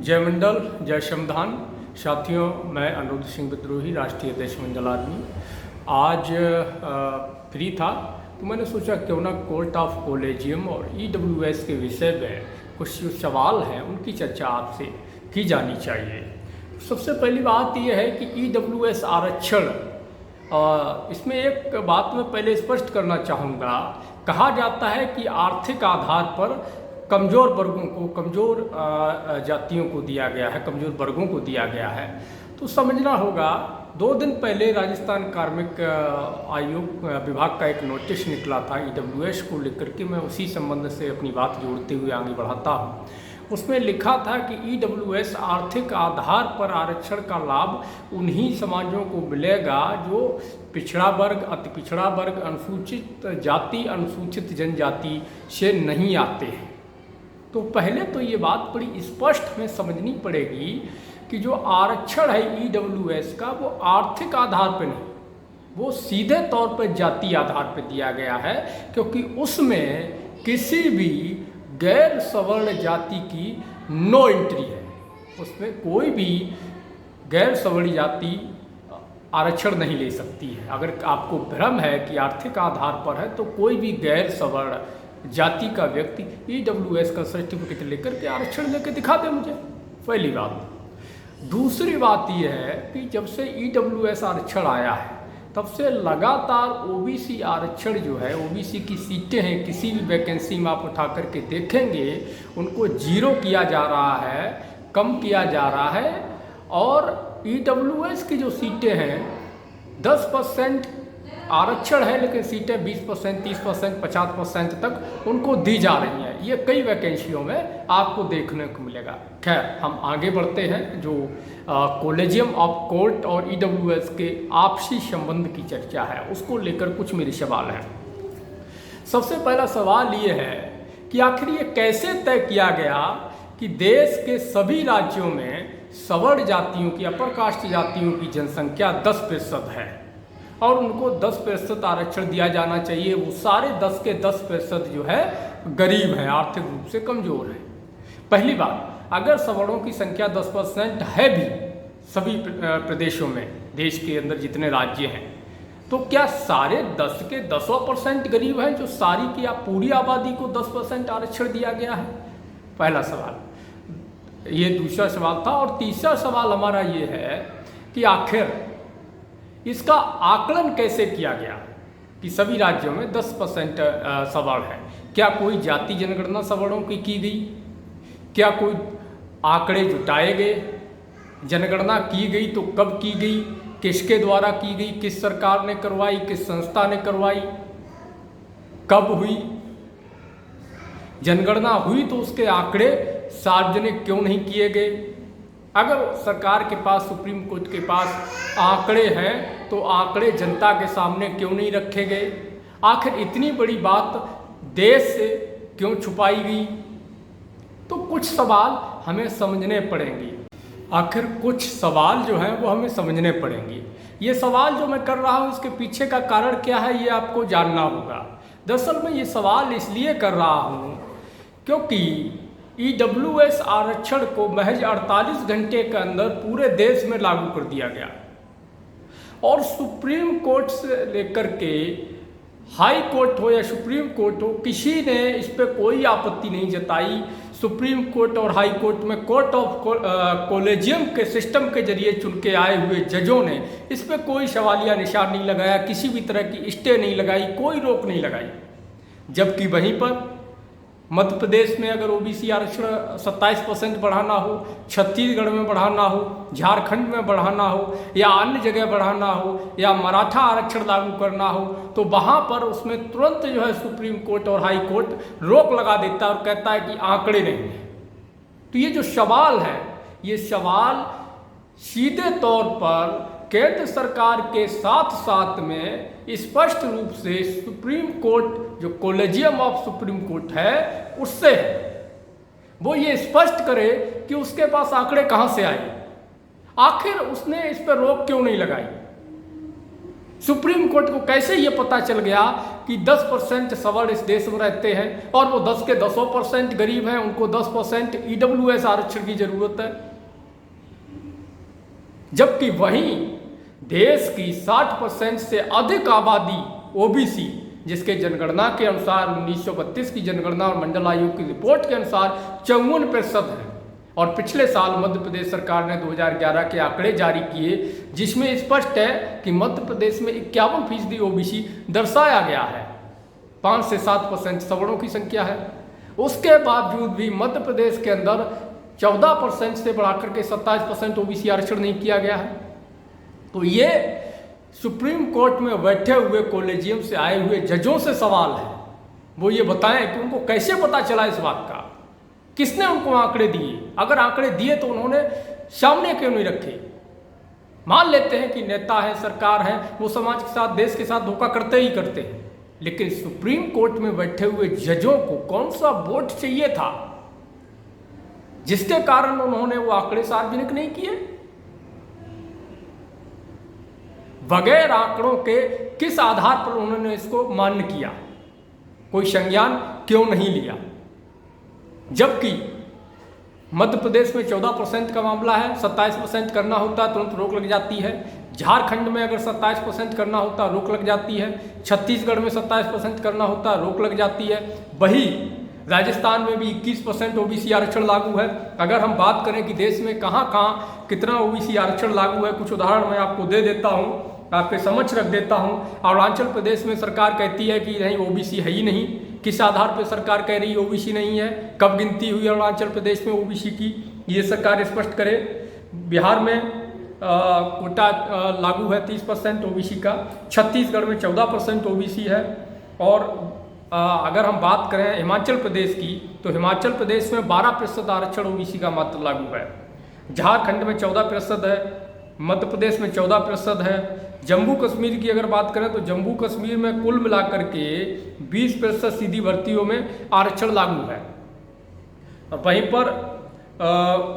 जय मंडल, जय श्रमदान। साथियों, मैं अनुरुद्ध सिंह विद्रोही, राष्ट्रीय अध्यक्ष मंडल आर्मी। आज फ्री था तो मैंने सोचा क्यों ना कोर्ट ऑफ कॉलेजियम और ईडब्ल्यूएस के विषय में कुछ जो सवाल हैं उनकी चर्चा आपसे की जानी चाहिए। सबसे पहली बात यह है कि ईडब्ल्यूएस आरक्षण, इसमें एक बात मैं पहले स्पष्ट करना चाहूँगा। कहा जाता है कि आर्थिक आधार पर कमज़ोर वर्गों को, कमज़ोर जातियों को दिया गया है, कमज़ोर वर्गों को दिया गया है। तो समझना होगा, 2 दिन पहले राजस्थान कार्मिक आयोग विभाग का एक नोटिस निकला था ईडब्ल्यूएस को लेकर के। मैं उसी संबंध से अपनी बात जोड़ते हुए आगे बढ़ाता हूँ। उसमें लिखा था कि ईडब्ल्यूएस आर्थिक आधार पर आरक्षण का लाभ उन्हीं समाजों को मिलेगा जो पिछड़ा वर्ग, अति पिछड़ा वर्ग, अनुसूचित जाति, अनुसूचित जनजाति से नहीं आते हैं। तो पहले तो ये बात बड़ी स्पष्ट हमें समझनी पड़ेगी कि जो आरक्षण है ईडब्ल्यूएस का, वो आर्थिक आधार पर नहीं, वो सीधे तौर पर जाति आधार पर दिया गया है, क्योंकि उसमें किसी भी गैर सवर्ण जाति की नो एंट्री है। उसमें कोई भी गैर सवर्ण जाति आरक्षण नहीं ले सकती है। अगर आपको भ्रम है कि आर्थिक आधार पर है, तो कोई भी गैर सवर्ण जाति का व्यक्ति ईडब्ल्यूएस का सर्टिफिकेट लेकर के आरक्षण लेकर दिखा दे मुझे। पहली बात। दूसरी बात यह है कि जब से ईडब्ल्यूएस आरक्षण आया है, तब से लगातार ओबीसी आरक्षण जो है, ओबीसी की सीटें हैं, किसी भी वैकेंसी में आप उठा करके देखेंगे उनको जीरो किया जा रहा है, कम किया जा रहा है। और ईडब्ल्यूएस की जो सीटें हैं, 10% आरक्षण है, लेकिन सीटें 20%, 30%, 50% तक उनको दी जा रही हैं। ये कई वैकेंसियों में आपको देखने को मिलेगा। खैर, हम आगे बढ़ते हैं। जो कॉलेजियम ऑफ कोर्ट और ईडब्ल्यूएस के आपसी संबंध की चर्चा है, उसको लेकर कुछ मेरे सवाल हैं। सबसे पहला सवाल ये है कि आखिर ये कैसे तय किया गया कि देश के सभी राज्यों में सवर्ण जातियों की, अपर कास्ट जातियों की जनसंख्या 10% है और उनको 10% आरक्षण दिया जाना चाहिए। वो सारे 10 के 10% जो है गरीब हैं, आर्थिक रूप से कमज़ोर हैं। पहली बात, अगर सवर्णों की संख्या 10% है भी सभी प्रदेशों में, देश के अंदर जितने राज्य हैं, तो क्या सारे 10 के 10% गरीब हैं जो सारी की पूरी आबादी को 10% आरक्षण दिया गया है? पहला सवाल ये। दूसरा सवाल था। और तीसरा सवाल हमारा ये है कि आखिर इसका आकलन कैसे किया गया कि सभी राज्यों में 10% सवर्ण है? क्या कोई जाति जनगणना सवर्णों की गई? क्या कोई आंकड़े जुटाए गए? जनगणना की गई तो कब की गई, किसके द्वारा की गई, किस सरकार ने करवाई, किस संस्था ने करवाई, कब हुई? जनगणना हुई तो उसके आंकड़े सार्वजनिक क्यों नहीं किए गए? अगर सरकार के पास, सुप्रीम कोर्ट के पास आंकड़े हैं तो आंकड़े जनता के सामने क्यों नहीं रखे गए? आखिर इतनी बड़ी बात देश से क्यों छुपाई गई? तो कुछ सवाल हमें समझने पड़ेंगे। आखिर कुछ सवाल जो हैं वो हमें समझने पड़ेंगे। ये सवाल जो मैं कर रहा हूँ, इसके पीछे का कारण क्या है, ये आपको जानना होगा। दरअसल मैं ये सवाल इसलिए कर रहा हूँ क्योंकि ईडब्ल्यूएस आरक्षण को महज 48 घंटे के अंदर पूरे देश में लागू कर दिया गया और सुप्रीम कोर्ट से लेकर के हाई कोर्ट हो या सुप्रीम कोर्ट हो, किसी ने इस पर कोई आपत्ति नहीं जताई। सुप्रीम कोर्ट और हाई कोर्ट में कोर्ट ऑफ कॉलेजियम के सिस्टम के जरिए चुन के आए हुए जजों ने इस पर कोई सवालिया निशान नहीं लगाया, किसी भी तरह की स्टे नहीं लगाई, कोई रोक नहीं लगाई। जबकि वहीं पर मध्य प्रदेश में अगर ओबीसी आरक्षण 27% बढ़ाना हो, छत्तीसगढ़ में बढ़ाना हो, झारखंड में बढ़ाना हो या अन्य जगह बढ़ाना हो या मराठा आरक्षण लागू करना हो, तो वहाँ पर उसमें तुरंत जो है सुप्रीम कोर्ट और हाई कोर्ट रोक लगा देता है और कहता है कि आंकड़े नहीं हैं। तो ये जो सवाल है, ये सवाल सीधे तौर पर केंद्र सरकार के साथ साथ में स्पष्ट रूप से सुप्रीम कोर्ट, जो कॉलेजियम ऑफ सुप्रीम कोर्ट है, उससे है। वो ये स्पष्ट करे कि उसके पास आंकड़े कहाँ से आए, आखिर उसने इस पर रोक क्यों नहीं लगाई। सुप्रीम कोर्ट को कैसे ये पता चल गया कि 10% सवर्ण इस देश में रहते हैं और वो 10 के 10% गरीब हैं, उनको 10% ईडब्ल्यूएस आरक्षण की जरूरत है, जबकि वहीं देश की 60% से अधिक आबादी ओबीसी, जिसके जनगणना के अनुसार 1932 की जनगणना और मंडल आयोग की रिपोर्ट के अनुसार 54% है। और पिछले साल मध्य प्रदेश सरकार ने 2011 के आंकड़े जारी किए, जिसमें स्पष्ट है कि मध्य प्रदेश में 51% ओबीसी दर्शाया गया है। 5 से 7% सवर्णों की संख्या है। उसके बावजूद भी मध्य प्रदेश के अंदर 14% से बढ़ाकर के 27% ओबीसी आरक्षण नहीं किया गया है। तो ये सुप्रीम कोर्ट में बैठे हुए कॉलेजियम से आए हुए जजों से सवाल है, वो ये बताएं कि उनको कैसे पता चला इस बात का, किसने उनको आंकड़े दिए, अगर आंकड़े दिए तो उन्होंने सामने क्यों नहीं रखे। मान लेते हैं कि नेता है, सरकार है, वो समाज के साथ, देश के साथ धोखा करते ही करते हैं, लेकिन सुप्रीम कोर्ट में बैठे हुए जजों को कौन सा वोट चाहिए था जिसके कारण उन्होंने वो आंकड़े सार्वजनिक नहीं किए। बगैर आंकड़ों के किस आधार पर उन्होंने इसको मान्य किया, कोई संज्ञान क्यों नहीं लिया। जबकि मध्य प्रदेश में 14% का मामला है, 27% करना होता तुरंत रोक लग जाती है। झारखंड में अगर 27% करना होता रोक लग जाती है। छत्तीसगढ़ में 27% करना होता रोक लग जाती है। वही राजस्थान में भी 21% ओबीसी आरक्षण लागू है। अगर हम बात करें कि देश में कहाँ कहाँ कितना ओबीसी आरक्षण लागू है, कुछ उदाहरण मैं आपको दे देता हूँ, आपके समक्ष रख देता हूँ। अरुणाचल प्रदेश में सरकार कहती है कि नहीं ओबीसी है ही नहीं। किस आधार पर सरकार कह रही है ओबीसी नहीं है? कब गिनती हुई अरुणाचल प्रदेश में ओबीसी की, ये सरकार स्पष्ट करे। बिहार में कोटा लागू है 30% ओबीसी का। छत्तीसगढ़ में 14% ओबीसी है। और अगर हम बात करें हिमाचल प्रदेश की, तो हिमाचल प्रदेश में 12% आरक्षण ओबीसी का मात्र लागू है। झारखंड में 14% है। मध्य प्रदेश में 14% है। जम्मू कश्मीर की अगर बात करें तो जम्मू कश्मीर में कुल मिलाकर के 20% सीधी भर्तियों में आरक्षण लागू है। और वहीं पर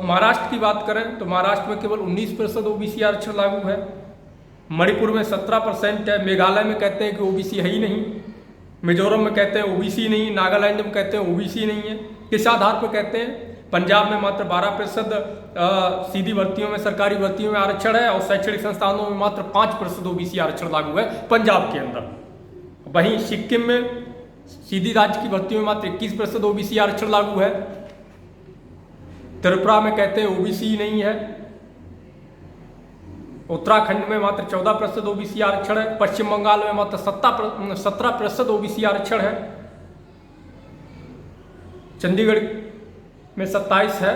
महाराष्ट्र की बात करें तो महाराष्ट्र में केवल 19% ओबीसी आरक्षण लागू है। मणिपुर में 17% है। मेघालय में कहते हैं कि ओबीसी है ही नहीं। मिजोरम में कहते हैं ओबीसी नहीं। नागालैंड में कहते हैं ओबीसी नहीं है। किस आधार पर कहते हैं? पंजाब में मात्र 12% सीधी भर्तियों में, सरकारी भर्तियों में आरक्षण है और शैक्षणिक संस्थानों में मात्र 5% ओबीसी आरक्षण लागू है पंजाब के अंदर। वहीं सिक्किम में सीधी राज्य की भर्तियों में मात्र 21% ओबीसी आरक्षण लागू है। त्रिपुरा में कहते हैं ओबीसी नहीं है। उत्तराखंड में मात्र 14% ओबीसी आरक्षण है। पश्चिम बंगाल में मात्र 17% ओबीसी आरक्षण है। चंडीगढ़ में 27 है।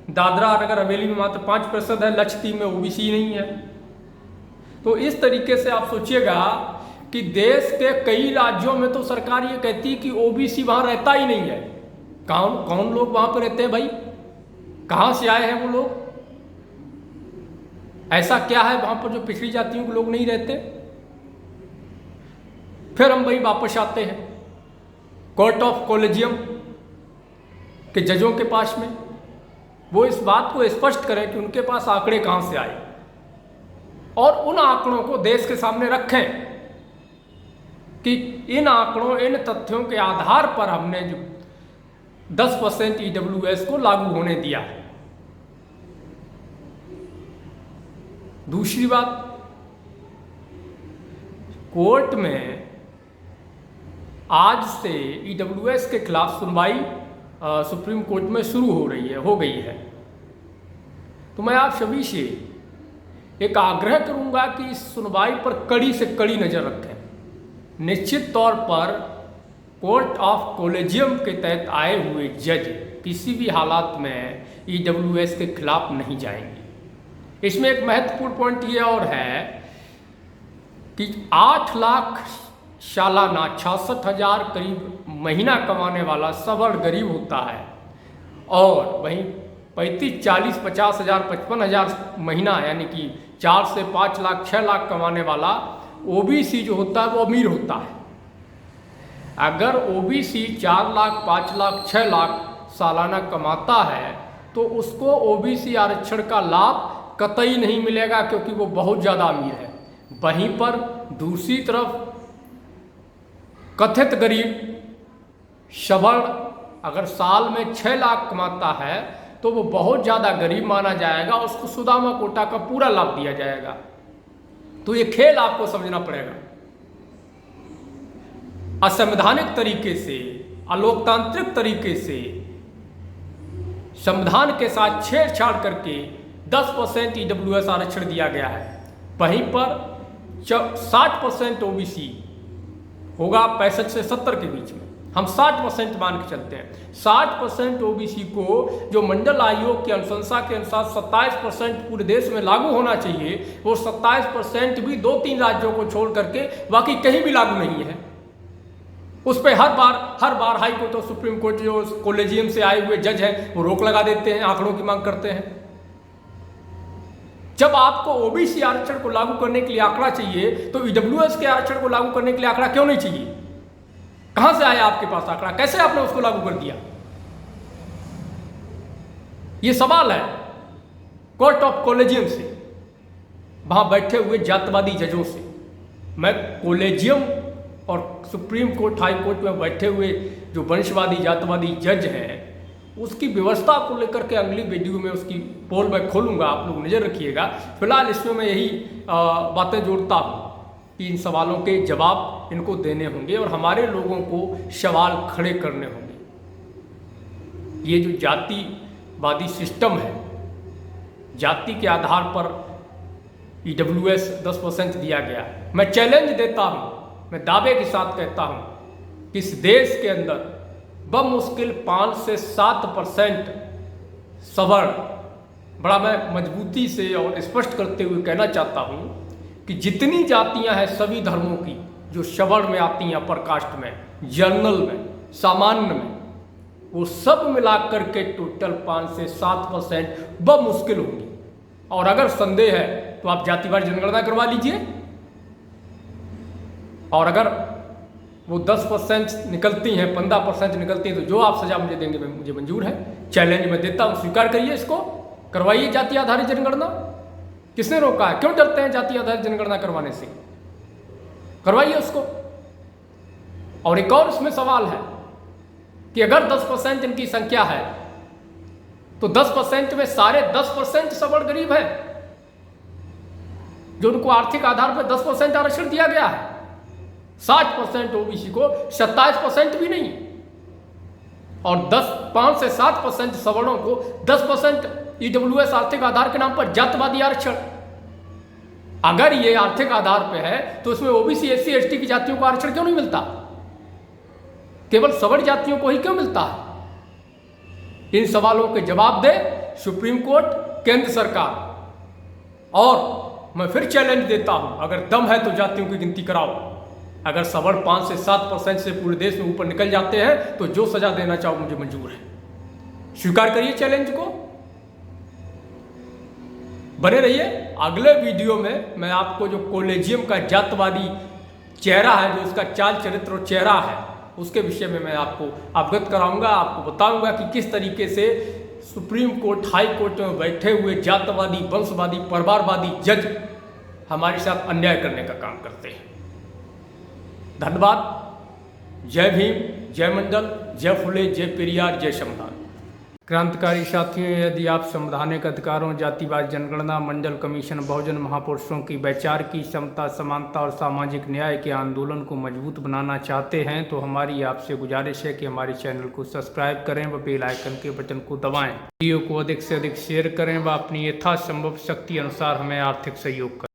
दादरा और नगर हवेली में मात्र 5% है। लक्षद्वीप में ओबीसी नहीं है। तो इस तरीके से आप सोचिएगा कि देश के कई राज्यों में तो सरकार ये कहती है कि ओबीसी वहां रहता ही नहीं है। कौन लोग वहां पर रहते हैं भाई? कहां से आए हैं वो लोग? ऐसा क्या है वहां पर जो पिछड़ी जातियों के लोग नहीं रहते? फिर हम वही वापस आते हैं कोर्ट ऑफ कॉलेजियम के जजों के पास में। वो इस बात को स्पष्ट करें कि उनके पास आंकड़े कहां से आए और उन आंकड़ों को देश के सामने रखें कि इन आंकड़ों, इन तथ्यों के आधार पर हमने जो 10% ईडब्ल्यूएस को लागू होने दिया है। दूसरी बात, कोर्ट में आज से ईडब्ल्यूएस के खिलाफ सुनवाई सुप्रीम कोर्ट में शुरू हो गई है। तो मैं आप सभी से एक आग्रह करूंगा कि इस सुनवाई पर कड़ी से कड़ी नज़र रखें। निश्चित तौर पर कोर्ट ऑफ कॉलेजियम के तहत आए हुए जज किसी भी हालात में ईडब्ल्यूएस के खिलाफ नहीं जाएंगे। इसमें एक महत्वपूर्ण पॉइंट ये और है कि 8 लाख सालाना 66,000 करीब महीना कमाने वाला सवर्ण गरीब होता है और वहीं 35, 40, 50 हज़ार, 55 हज़ार महीना यानी कि 4 से 5 लाख, 6 लाख कमाने वाला ओबीसी जो होता है वो अमीर होता है। अगर ओबीसी 4 लाख, 5 लाख, 6 लाख सालाना कमाता है तो उसको ओबीसी आरक्षण का लाभ कतई नहीं मिलेगा क्योंकि वो बहुत ज़्यादा अमीर है। वहीं पर दूसरी तरफ कथित गरीब सवर्ण अगर साल में 6 लाख कमाता है तो वो बहुत ज़्यादा गरीब माना जाएगा, उसको सुदामा कोटा का पूरा लाभ दिया जाएगा। तो ये खेल आपको समझना पड़ेगा। असंवैधानिक तरीके से, अलोकतांत्रिक तरीके से संविधान के साथ छेड़छाड़ करके 10% ईडब्ल्यूएस आरक्षण दिया गया है। वहीं पर 60% ओबीसी होगा 65 से 70 के बीच में, हम 60% मान के चलते हैं। 60% ओबीसी को जो मंडल आयोग की अनुशंसा के अनुसार 27% पूरे देश में लागू होना चाहिए, वो 27% भी 2-3 राज्यों को छोड़ करके बाकी कहीं भी लागू नहीं है। उस पर हर बार हाई कोर्ट और सुप्रीम कोर्ट जो कॉलेजियम से आए हुए जज हैं वो रोक लगा देते हैं, आंकड़ों की मांग करते हैं। जब आपको ओबीसी आरक्षण को लागू करने के लिए आंकड़ा चाहिए तो ईडब्ल्यूएस के आरक्षण को लागू करने के लिए आंकड़ा क्यों नहीं चाहिए? कहां से आया आपके पास आंकड़ा? कैसे आपने उसको लागू कर दिया? ये सवाल है कोर्ट ऑफ कॉलेजियम से, वहां बैठे हुए जातवादी जजों से। मैं कॉलेजियम और सुप्रीम कोर्ट, हाई कोर्ट में बैठे हुए जो वंशवादी जातवादी जज हैं उसकी व्यवस्था को लेकर के अगली वीडियो में उसकी पोल मैं खोलूंगा, आप लोग नज़र रखिएगा। फिलहाल इसमें मैं यही बातें जोड़ता हूँ कि इन सवालों के जवाब इनको देने होंगे और हमारे लोगों को सवाल खड़े करने होंगे। ये जो जातिवादी सिस्टम है, जाति के आधार पर ईडब्ल्यूएस 10% दिया गया, मैं चैलेंज देता हूँ, मैं दावे के साथ कहता हूँ कि इस देश के अंदर बमुश्किल 5 से 7% सवर्ण, बड़ा मैं मजबूती से और स्पष्ट करते हुए कहना चाहता हूँ कि जितनी जातियां हैं सभी धर्मों की जो सवर्ण में आती हैं, अपर कास्ट में, जनरल में, सामान्य में, वो सब मिलाकर के टोटल 5 से 7% बमुश्किल होंगी। और अगर संदेह है तो आप जातिवार जनगणना करवा लीजिए, और अगर वो 10% निकलती हैं, 15% निकलती हैं, तो जो आप सजा मुझे देंगे मुझे मंजूर है। चैलेंज मैं देता हूँ, स्वीकार करिए इसको, करवाइए जाति आधारित जनगणना। किसने रोका है? क्यों डरते हैं जाति आधारित जनगणना करवाने से? करवाइए उसको। और एक और इसमें सवाल है कि अगर 10% इनकी संख्या है तो 10% में सारे 10% सवर्ण गरीब हैं जो उनको आर्थिक आधार पर 10% आरक्षण दिया गया है। 60% ओबीसी को 27% भी नहीं, और 5 से 7% सवर्णों को 10% ईडब्ल्यूएस आर्थिक आधार के नाम पर जातवादी आरक्षण। अगर ये आर्थिक आधार पे है तो उसमें ओबीसी, एससी, एसटी की जातियों को आरक्षण क्यों नहीं मिलता? केवल सवर्ण जातियों को ही क्यों मिलता है? इन सवालों के जवाब दे सुप्रीम कोर्ट, केंद्र सरकार। और मैं फिर चैलेंज देता हूं, अगर दम है तो जातियों की गिनती कराओ। अगर सवर्ण 5 से 7% से पूरे देश में ऊपर निकल जाते हैं तो जो सजा देना चाहो मुझे मंजूर है। स्वीकार करिए चैलेंज को, बने रहिए। अगले वीडियो में मैं आपको जो कॉलेजियम का जातवादी चेहरा है, जो उसका चाल चरित्र और चेहरा है, उसके विषय में मैं आपको अवगत कराऊंगा, आपको बताऊंगा कि किस तरीके से सुप्रीम कोर्ट, हाई कोर्ट में बैठे हुए जातवादी, वंशवादी, परिवारवादी जज हमारे साथ अन्याय करने का काम करते हैं। धन्यवाद। जय भीम, जय मंडल, जय फुले, जय पेरियार, जय संविधान। क्रांतिकारी साथियों, यदि आप संवैधानिक अधिकारों, जातिवार जनगणना, मंडल कमीशन, बहुजन महापुरुषों की वैचार की समता, समानता और सामाजिक न्याय के आंदोलन को मजबूत बनाना चाहते हैं तो हमारी आपसे गुजारिश है कि हमारे चैनल को सब्सक्राइब करें व बेल आइकन के बटन को दबाएं। वीडियो को अधिक से अधिक शेयर करें व अपनी यथासंभव शक्ति अनुसार हमें आर्थिक सहयोग करें।